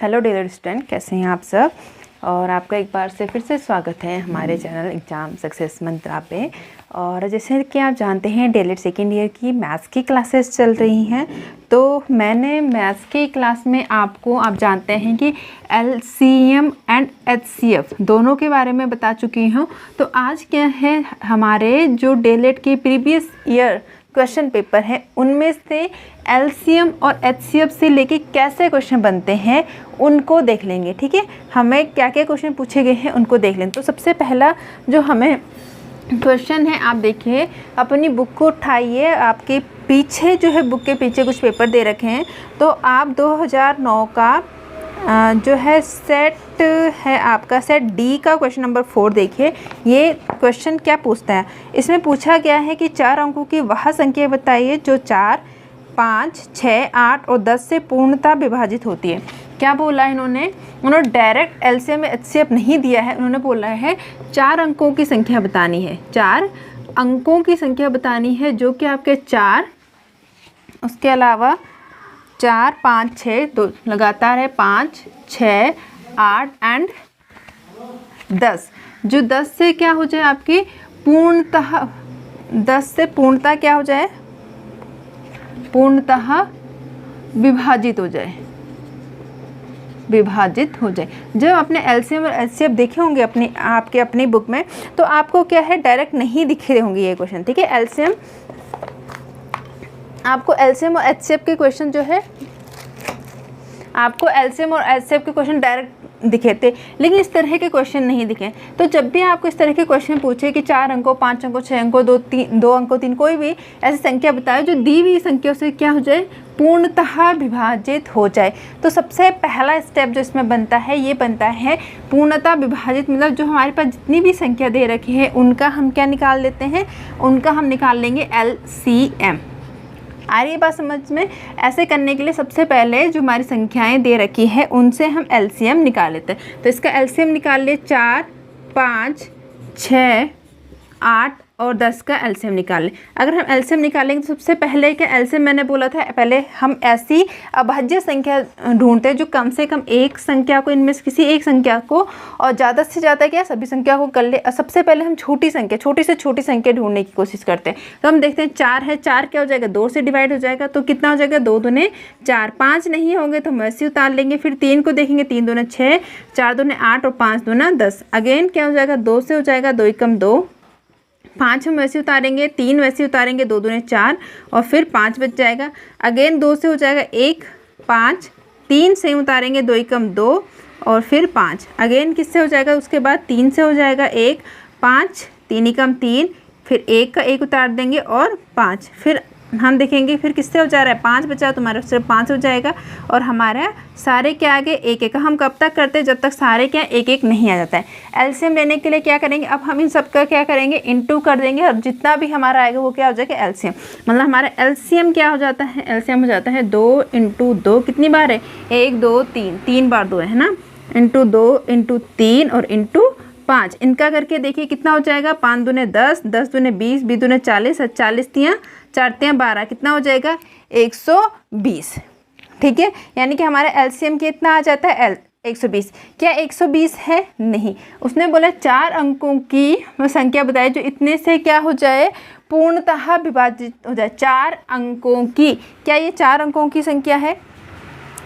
Hello dear student, कैसे हैं आप सब। और आपका एक बार से फिर से स्वागत है हमारे चैनल एग्ज़ाम सक्सेस मंत्रा पे। और जैसे कि आप जानते हैं डीएलएड सेकेंड ईयर की मैथ्स की क्लासेस चल रही हैं, तो मैंने मैथ्स की क्लास में आपको आप जानते हैं कि एलसीएम एंड एचसीएफ दोनों के बारे में बता चुकी हूँ। तो आज क्या है, हमारे जो डीएलएड के प्रीवियस ईयर क्वेश्चन पेपर है उनमें से एलसीएम और एचसीएफ से लेके कैसे क्वेश्चन बनते हैं उनको देख लेंगे। ठीक है, हमें क्या क्या क्वेश्चन पूछे गए हैं उनको देख लेंगे। तो सबसे पहला जो हमें क्वेश्चन है, आप देखिए अपनी बुक को उठाइए, आपके पीछे जो है बुक के पीछे कुछ पेपर दे रखे हैं। तो आप 2009 का जो है सेट है आपका सेट डी का क्वेश्चन नंबर 4 देखिए। ये क्वेश्चन क्या पूछता है, इसमें पूछा गया है कि 4 अंकों की वह संख्या बताइए जो 4, 5, 6, 8 और 10 से पूर्णतः विभाजित होती है। क्या बोला है उन्होंने डायरेक्ट एलसीएम एचसीएफ नहीं दिया है, उन्होंने बोला है 4 अंकों की संख्या बतानी है। 4 अंकों की संख्या बतानी है जो कि आपके 4, उसके अलावा 4, 5, 6 दो लगातार है, 5, 6, 8 एंड 10। जो 10 से क्या हो जाए आपकी पूर्णतः, 10 से पूर्णतः क्या हो जाए, पूर्णतः विभाजित हो जाए, विभाजित हो जाए। जब आपने एलसीएम और एचसीएफ देखे होंगे अपनी बुक में, तो आपको क्या है डायरेक्ट नहीं दिखे होंगे ये क्वेश्चन। ठीक है, आपको एलसीएम और एचसीएफ के क्वेश्चन जो है, आपको एलसीएम और एचसीएफ के क्वेश्चन डायरेक्ट दिखे थे, लेकिन इस तरह के क्वेश्चन नहीं दिखे। तो जब भी आपको इस तरह के क्वेश्चन पूछे कि 4 अंकों, 5 अंकों, 6 अंकों, 2 अंकों, 3 कोई भी ऐसी संख्या बताए जो दी हुई संख्याओं से क्या हो जाए, पूर्णतः विभाजित हो जाए। तो सबसे पहला स्टेप जो इसमें बनता है, ये बनता है पूर्णतः विभाजित, मतलब जो हमारे पास जितनी भी संख्या दे रखी है उनका हम क्या निकाल लेते हैं, उनका हम निकाल लेंगे एलसीएम। आ रही है बात समझ में। ऐसे करने के लिए सबसे पहले जो हमारी संख्याएं दे रखी है उनसे हम एलसीएम निकाल लेते हैं। तो इसका एलसीएम निकाल ले, 4, 5, 6, 8 और 10 का एलसीएम निकाल लें। अगर हम एलसीएम निकालेंगे तो सबसे पहले क्या एलसीएम, मैंने बोला था पहले हम ऐसी अभाज्य संख्या ढूंढते हैं जो कम से कम एक संख्या को, इनमें से किसी एक संख्या को और ज़्यादा से ज़्यादा क्या सभी संख्या को कर ले। सबसे पहले हम छोटी से छोटी संख्या ढूंढने की कोशिश करते हैं। तो हम देखते हैं 4 है, 4 क्या हो जाएगा, 2 से डिवाइड हो जाएगा, तो कितना हो जाएगा, 2 दूने 4। 5 नहीं होंगे तो हम वैसे उतार लेंगे। फिर 3 को देखेंगे, 3 दूने 6, 4 दूने 8 और 5 दूना 10। अगेन क्या हो जाएगा, 2 से हो जाएगा, 2 एकम 2, 5 हम वैसे उतारेंगे, 3 वैसे उतारेंगे, 2 दूने 4 और फिर 5 बच जाएगा। अगेन 2 से हो जाएगा 1, 5, 3 से उतारेंगे, 2 एकम 2 और फिर 5। अगेन किससे हो जाएगा, उसके बाद 3 से हो जाएगा 1, 5, 3 एकम 3, फिर 1 का 1 उतार देंगे और 5। फिर हम देखेंगे फिर किससे हो जा रहा है, 5 बचा तो हमारा सिर्फ 5 हो जाएगा। और हमारा सारे क्या आगे 1 1 हम कब तक करते हैं, जब तक सारे क्या 1 1 नहीं आ जाता है। एलसीएम लेने के लिए क्या करेंगे, अब हम इन सब का क्या करेंगे, इनटू कर देंगे और जितना भी हमारा आएगा वो क्या हो जाएगा एलसीएम। मतलब हमारा एलसीएम क्या हो जाता है, एलसीएम हो जाता है 2 × 2। कितनी बार है, 1 2 3, 3 बार 2 है ना, × 2 × 3 और × 5। इनका करके देखिए कितना हो जाएगा, 5 दूने 10, 10 दूने 20, 20 दूने 40, 40 तियाँ 4 तियाँ 12, कितना हो जाएगा 120। ठीक है, यानी कि हमारा एलसीएम कितना आ जाता है 120। क्या 120 है, नहीं, उसने बोला 4 अंकों की वो संख्या बताई जो इतने से क्या हो जाए, पूर्णतः विभाजित हो जाए। 4 अंकों की, क्या ये 4 अंकों की संख्या है,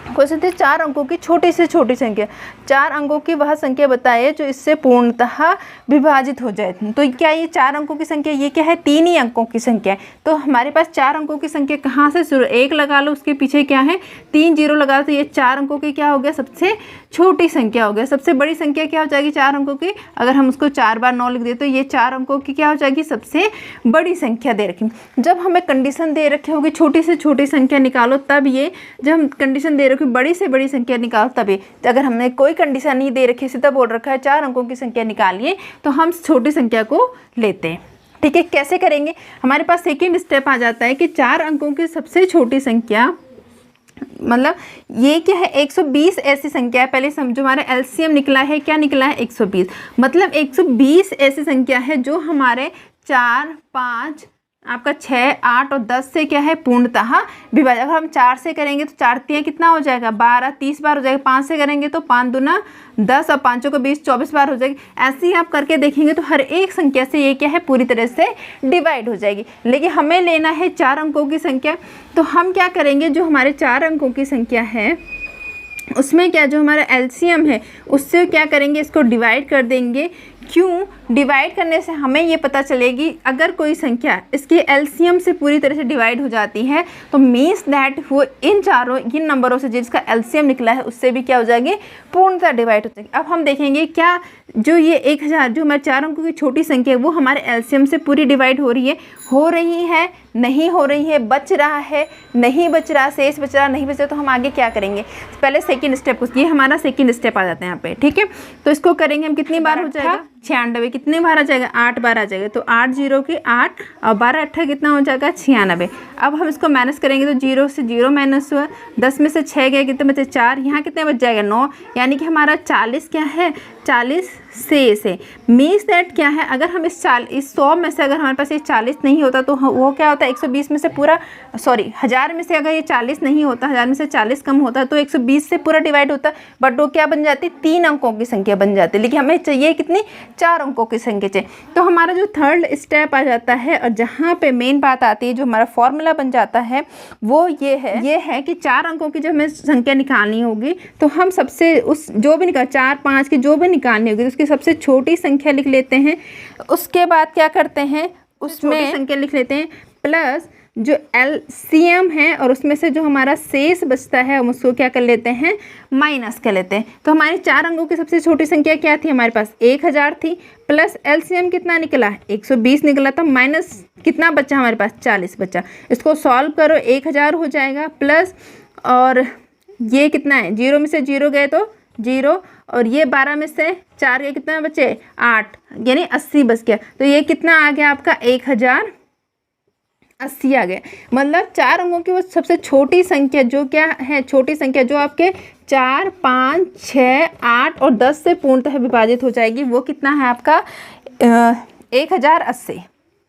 क्वेश्चन थे 4 अंकों की छोटी से छोटी संख्या, 4 अंकों की वह संख्या बताइए जो इससे पूर्णतः विभाजित हो जाए। तो क्या ये 4 अंकों की संख्या, ये क्या है 3 ही अंकों की संख्या है। तो हमारे पास 4 अंकों की संख्या कहाँ से शुरू, 1 लगा लो, उसके पीछे क्या है 3 0 लगा लो, तो ये 4 अंकों की क्या हो गया, सबसे छोटी संख्या हो गया। सबसे बड़ी संख्या क्या हो जाएगी 4 अंकों की, अगर हम उसको 4 बार 9 लिख दे तो ये 4 अंकों की क्या हो जाएगी, सबसे बड़ी संख्या दे रखी। जब हमें कंडीशन दे रखी होगी छोटी से छोटी संख्या निकालो, तब ये जब हम कंडीशन दे रखी बड़ी से बड़ी संख्या निकालो तभी। अगर हमने कोई कंडीशन नहीं दे रखी, सीधा बोल रखा है 4 अंकों की संख्या निकालिए, तो हम छोटी संख्या को लेते हैं। ठीक है, कैसे करेंगे, हमारे पास सेकेंड स्टेप आ जाता है कि 4 अंकों की सबसे छोटी संख्या, मतलब ये क्या है 120 ऐसी संख्या है। पहले समझो हमारा एलसीएम निकला है, क्या निकला है 120, मतलब 120 ऐसी संख्या है जो हमारे 4, 5, आपका 6, 8 और 10 से क्या है पूर्णतः विभाजन। अगर हम 4 से करेंगे तो 4 3 कितना हो जाएगा 12, 30 बार हो जाएगा। 5 से करेंगे तो 5 दूना 10 और 5 को 20, 24 बार हो जाएगी। ऐसे ही आप करके देखेंगे तो हर एक संख्या से ये क्या है पूरी तरह से डिवाइड हो जाएगी। लेकिन हमें लेना है 4 अंकों की संख्या, तो हम क्या करेंगे, जो हमारे 4 अंकों की संख्या है उसमें क्या जो हमारा एलसीएम है उससे क्या करेंगे, इसको डिवाइड कर देंगे। क्यों? डिवाइड करने से हमें ये पता चलेगी अगर कोई संख्या इसके एलसीएम से पूरी तरह से डिवाइड हो जाती है तो मीन्स दैट वो इन नंबरों से जिसका एलसीएम निकला है उससे भी क्या हो जाएगी, पूर्णतः डिवाइड हो जाएगी। अब हम देखेंगे क्या जो ये 1000 जो हमारे 4 अंकों की छोटी संख्या है वो हमारे एलसीएम से पूरी डिवाइड हो रही है, नहीं हो रही है, बच रहा है, नहीं बच रहा, शेष बच रहा, नहीं बच रहा, तो हम आगे क्या करेंगे, पहले सेकंड स्टेप, ये हमारा सेकंड स्टेप आ जाता है यहाँ पे, ठीक है। तो इसको करेंगे हम, कितनी बार हो जाएगा 96, कितने बार आ जाएगा 8 बार आ जाएगा, तो 8 0 के 8 और 12 8 कितना हो जाएगा 96। अब हम इसको माइनस करेंगे तो 0 से 0 माइनस हुआ, 10 में से 6 गए, कितने बचे 4, यहाँ कितने बच जाएगा 9, यानी कि हमारा 40 क्या है 40 शेष है। मीन्स दैट क्या है, अगर हम इस 100 में से अगर हमारे पास ये 40 नहीं होता तो वो क्या होता है 120 में से पूरा 1000 में से अगर ये 40 नहीं होता, 1000 में से 40 कम होता तो 120 से पूरा डिवाइड होता, बट वो क्या बन जाती 3 अंकों की संख्या बन जाती, लेकिन हमें चाहिए कितनी 4 अंकों की संख्या चाहिए। तो हमारा जो थर्ड स्टेप आ जाता है और जहाँ पे मेन बात आती है, जो हमारा फॉर्मूला बन जाता है वो ये है कि 4 अंकों की जब हमें संख्या निकालनी होगी तो हम सबसे उस जो भी 4 5 की जो भी निकालनी होगी तो उसकी सबसे छोटी संख्या लिख लेते हैं। उसके बाद क्या करते हैं, उसमें संख्या लिख लेते हैं प्लस जो एलसीएम है और उसमें से जो हमारा शेष बचता है हम उसको क्या कर लेते हैं, माइनस कर लेते हैं। तो हमारे 4 अंकों की सबसे छोटी संख्या क्या थी, हमारे पास 1000 थी, प्लस एलसीएम कितना निकला 120 निकला था, माइनस कितना बचा हमारे पास 40 बचा। इसको सॉल्व करो 1000 हो जाएगा, प्लस और ये कितना है 0 में से 0 गए तो 0 और ये 12 में से 4 गए, कितना बचे 8, यानी 80 बच गया। तो ये कितना आ गया आपका 1080 आ गया। मतलब 4 अंकों की वो सबसे छोटी संख्या जो क्या है, छोटी संख्या जो आपके 4 5 6 8 और 10 से पूर्णतः विभाजित हो जाएगी, वो कितना है आपका 1080।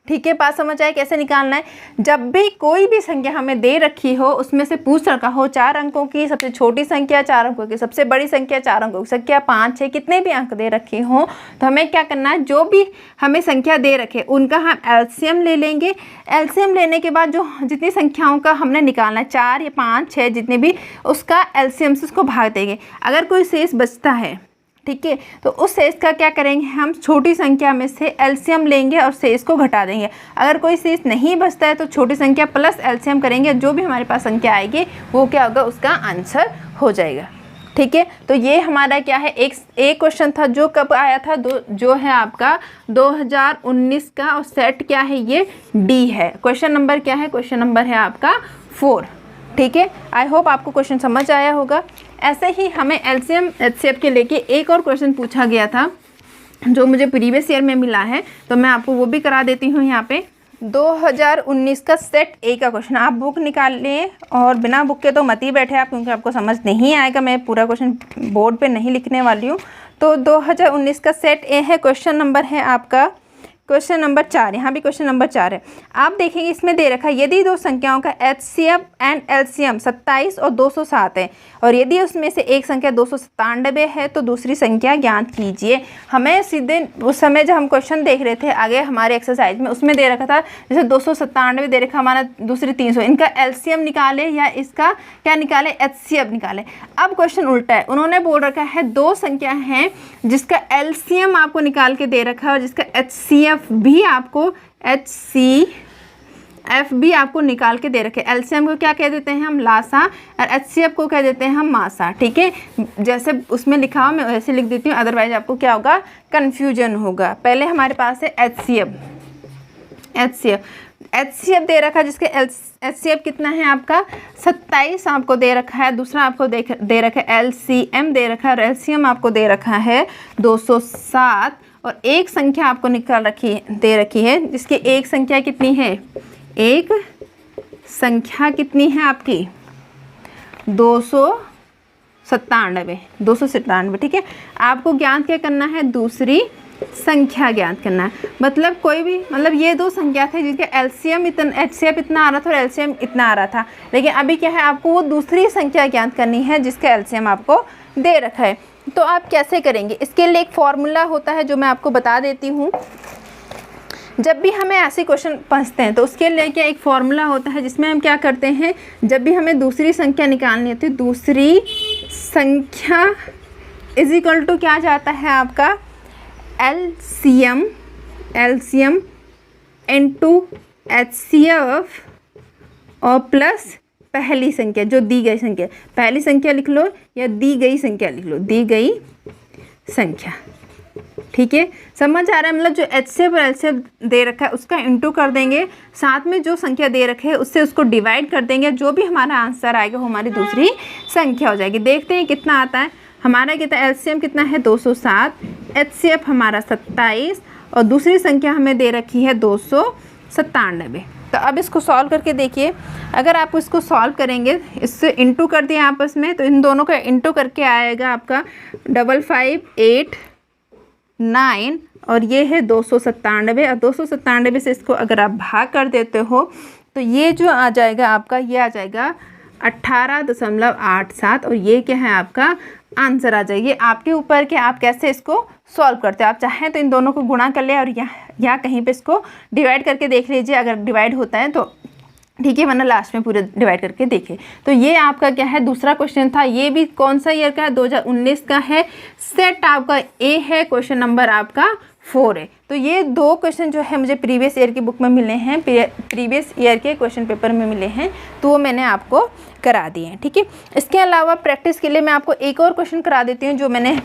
ठीक है, बात समझ आए कैसे निकालना है। जब भी कोई भी संख्या हमें दे रखी हो उसमें से पूछ रखा हो 4 अंकों की सबसे छोटी संख्या, 4 अंकों की सबसे बड़ी संख्या, 4 अंकों की संख्या, 5 6 कितने भी अंक दे रखे हो तो हमें क्या करना है, जो भी हमें संख्या दे रखे उनका हम एलसीएम ले लेंगे। एलसीएम लेने के बाद जो जितनी संख्याओं का हमने निकालना है 4 या 5 6 जितने भी, उसका एलसीएम से उसको भाग देंगे। अगर कोई शेष बचता है, ठीक है, तो उस शेष का क्या करेंगे, हम छोटी संख्या में से एलसीएम लेंगे और शेष को घटा देंगे। अगर कोई शेष नहीं बचता है तो छोटी संख्या प्लस एलसीएम करेंगे, जो भी हमारे पास संख्या आएगी वो क्या होगा, उसका आंसर हो जाएगा। ठीक है, तो ये हमारा क्या है, एक क्वेश्चन था जो कब आया था, जो है आपका 2019 का, और सेट क्या है, ये डी है। क्वेश्चन नंबर क्या है, क्वेश्चन नंबर है आपका 4। ठीक है, आई होप आपको क्वेश्चन समझ आया होगा। ऐसे ही हमें एलसीएम एचसीएफ के लेके एक और क्वेश्चन पूछा गया था जो मुझे प्रीवियस ईयर में मिला है, तो मैं आपको वो भी करा देती हूँ। यहाँ पे 2019 का सेट ए का क्वेश्चन, आप बुक निकाल लें और बिना बुक के तो मत ही बैठे आप, क्योंकि आपको समझ नहीं आएगा, मैं पूरा क्वेश्चन बोर्ड पे नहीं लिखने वाली हूँ। तो 2019 का सेट ए है, क्वेश्चन नंबर है आपका क्वेश्चन नंबर 4। यहाँ भी क्वेश्चन नंबर 4 है। आप देखेंगे इसमें दे रखा है, यदि दो संख्याओं का एचसीएफ एंड एलसीएम 27 और 207 है और यदि उसमें से एक संख्या 297 है तो दूसरी संख्या ज्ञात कीजिए। हमें सीधे उस समय जब हम क्वेश्चन देख रहे थे आगे हमारे एक्सरसाइज में, उसमें दे रखा था जैसे 297 दे रखा, हमारा दूसरी 300, इनका एलसीएम निकाले या इसका क्या निकाले, एचसीएफ निकाले। अब क्वेश्चन उल्टा है, उन्होंने बोल रखा है दो संख्या हैं जिसका एलसीएम आपको निकाल के दे रखा है और जिसका एचसीएफ भी आपको एचसीएफ भी आपको निकाल के दे रखे। एलसीएम को क्या कह देते हैं हम, लासा, और एचसीएफ को कह देते हैं हम मासा। ठीक है, जैसे उसमें लिखा हो मैं वैसे लिख देती हूँ, अदरवाइज आपको क्या होगा, कन्फ्यूजन होगा। पहले हमारे पास है एचसीएफ दे रखा है, जिसके एचसीएफ कितना है आपका 27 आपको दे रखा है। दूसरा आपको दे रखा है एलसीएम दे रखा है और एलसीएम आपको दे रखा है 207 और एक संख्या आपको दे रखी है जिसकी एक संख्या कितनी है, एक संख्या कितनी है आपकी 297। ठीक है, आपको ज्ञात क्या करना है, दूसरी संख्या ज्ञात करना है। मतलब कोई भी, मतलब ये दो संख्या थे जिनके एलसीएम इतना, एचसीएफ इतना आ रहा था और एलसीएम इतना आ रहा था, लेकिन अभी क्या है, आपको वो दूसरी संख्या ज्ञात करनी है जिसका एलसीएम आपको दे रखा है। तो आप कैसे करेंगे, इसके लिए एक फॉर्मूला होता है जो मैं आपको बता देती हूँ। जब भी हमें ऐसे क्वेश्चन पहुँचते हैं तो उसके लिए क्या एक फॉर्मूला होता है जिसमें हम क्या करते हैं, जब भी हमें दूसरी संख्या निकालनी होती है, दूसरी संख्या इज इक्वल टू क्या जाता है आपका एलसीएम इनटू एचसीएफ और प्लस पहली संख्या जो दी गई संख्या, पहली संख्या लिख लो या दी गई संख्या लिख लो, दी गई संख्या। ठीक है, समझ आ रहा है। मतलब जो एचसीएफ और एलसीएफ दे रखा है उसका इंटू कर देंगे, साथ में जो संख्या दे रखे है उससे उसको डिवाइड कर देंगे, जो भी हमारा आंसर आएगा वो हमारी दूसरी संख्या हो जाएगी। देखते हैं कितना आता है हमारा। कितना एलसीएम कितना है 207, एचसीएफ हमारा 27 और दूसरी संख्या हमें दे रखी है 297। तो अब इसको सॉल्व करके देखिए। अगर आप इसको सॉल्व करेंगे, इससे इंटू कर दिया आपस में, तो इन दोनों का इंटू करके आएगा आपका 5589 और ये है 297। और 297 से इसको अगर आप भाग कर देते हो तो ये जो आ जाएगा आपका, ये आ जाएगा 18.87 और ये क्या है आपका आंसर आ जाएगी। आपके ऊपर कि आप कैसे इसको सॉल्व करते हो। आप चाहें तो इन दोनों को गुणा कर ले और या कहीं पे इसको डिवाइड करके देख लीजिए, अगर डिवाइड होता है तो ठीक है, वरना लास्ट में पूरे डिवाइड करके देखिए। तो ये आपका क्या है दूसरा क्वेश्चन था। ये भी कौन सा ईयर का है, 2019 का है। सेट आपका ए है, क्वेश्चन नंबर आपका 4 है। तो ये दो क्वेश्चन जो है मुझे प्रीवियस ईयर की बुक में मिले हैं, प्रीवियस ईयर के क्वेश्चन पेपर में मिले हैं, तो वो मैंने आपको करा दिए हैं। ठीक है, इसके अलावा प्रैक्टिस के लिए मैं आपको एक और क्वेश्चन करा देती हूँ जो मैंने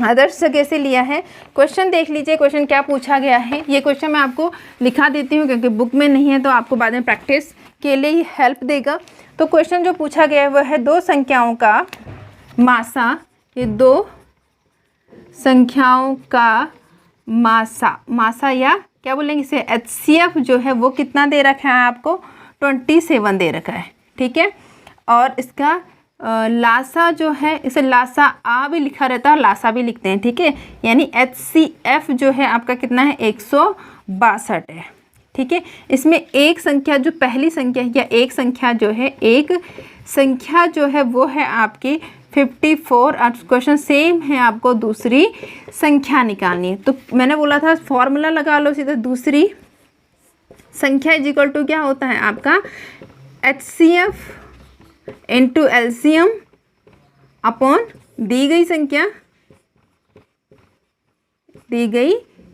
आदर्श जगह से लिया है। क्वेश्चन देख लीजिए, क्वेश्चन क्या पूछा गया है। ये क्वेश्चन मैं आपको लिखा देती हूँ क्योंकि बुक में नहीं है, तो आपको बाद में प्रैक्टिस के लिए ही हेल्प देगा। तो क्वेश्चन जो पूछा गया है वह है दो संख्याओं का मासा, ये दो संख्याओं का मासा या क्या बोलेंगे इसे, एचसीएफ जो है वो कितना दे रखा है आपको 27 दे रखा है। ठीक है, और इसका लासा जो है, इसे लासा आ भी लिखा रहता है और लासा भी लिखते हैं। ठीक है, यानी एचसीएफ जो है आपका कितना है 162 है। ठीक है, इसमें एक संख्या जो पहली संख्या या एक संख्या जो है वो है आपकी 54। अब क्वेश्चन सेम है, आपको दूसरी संख्या निकालनी है। तो मैंने बोला था फॉर्मूला लगा लो सीधा, दूसरी संख्या इज इक्वल टू क्या होता है आपका HCF into LCM upon the गई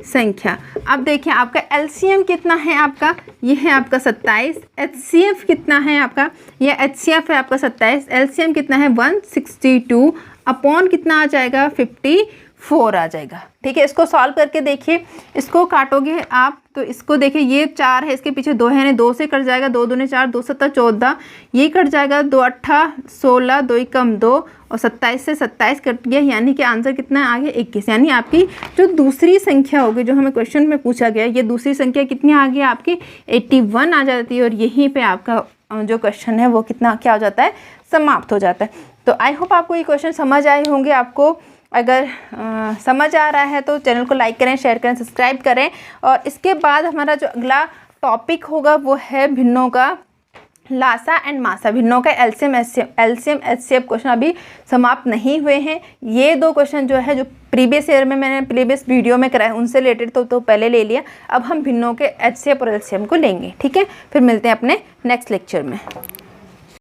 संख्या। अब देखिए आपका एलसीएम कितना है आपका, ये है आपका 27। एचसीएफ कितना है आपका, ये एचसीएफ है आपका 27, एलसीएम कितना है 162 अपॉन कितना आ जाएगा 54 आ जाएगा। ठीक है, इसको सॉल्व करके देखिए। इसको काटोगे आप तो इसको देखिए, ये 4 है, इसके पीछे 2 है, 2 से कट जाएगा, 2 दूने 4, 2 7 14, ये कट जाएगा, 2 8 16, 2 कम 2 और 27 से 27 कट गया, यानी कि आंसर कितना है आगे 21। यानी आपकी जो दूसरी संख्या होगी जो हमें क्वेश्चन में पूछा गया, ये दूसरी संख्या कितनी आ गई आपकी 81 आ जाती है और यहीं पे आपका जो क्वेश्चन है वो कितना क्या हो जाता है, समाप्त हो जाता है। तो आई होप आपको ये क्वेश्चन समझ आए होंगे। आपको अगर समझ आ रहा है तो चैनल को लाइक करें, शेयर करें, सब्सक्राइब करें। और इसके बाद हमारा जो अगला टॉपिक होगा वो है भिन्नों का लासा एंड मासा। भिन्नों का एलसीएम एचसीएफ क्वेश्चन अभी समाप्त नहीं हुए हैं। ये दो क्वेश्चन जो है जो प्रीवियस ईयर में मैंने प्रीवियस वीडियो में कराया उनसे रिलेटेड तो पहले ले लिया। अब हम भिन्नों के एचसीएफ और एलसीएम को लेंगे। ठीक है, फिर मिलते हैं अपने नेक्स्ट लेक्चर में।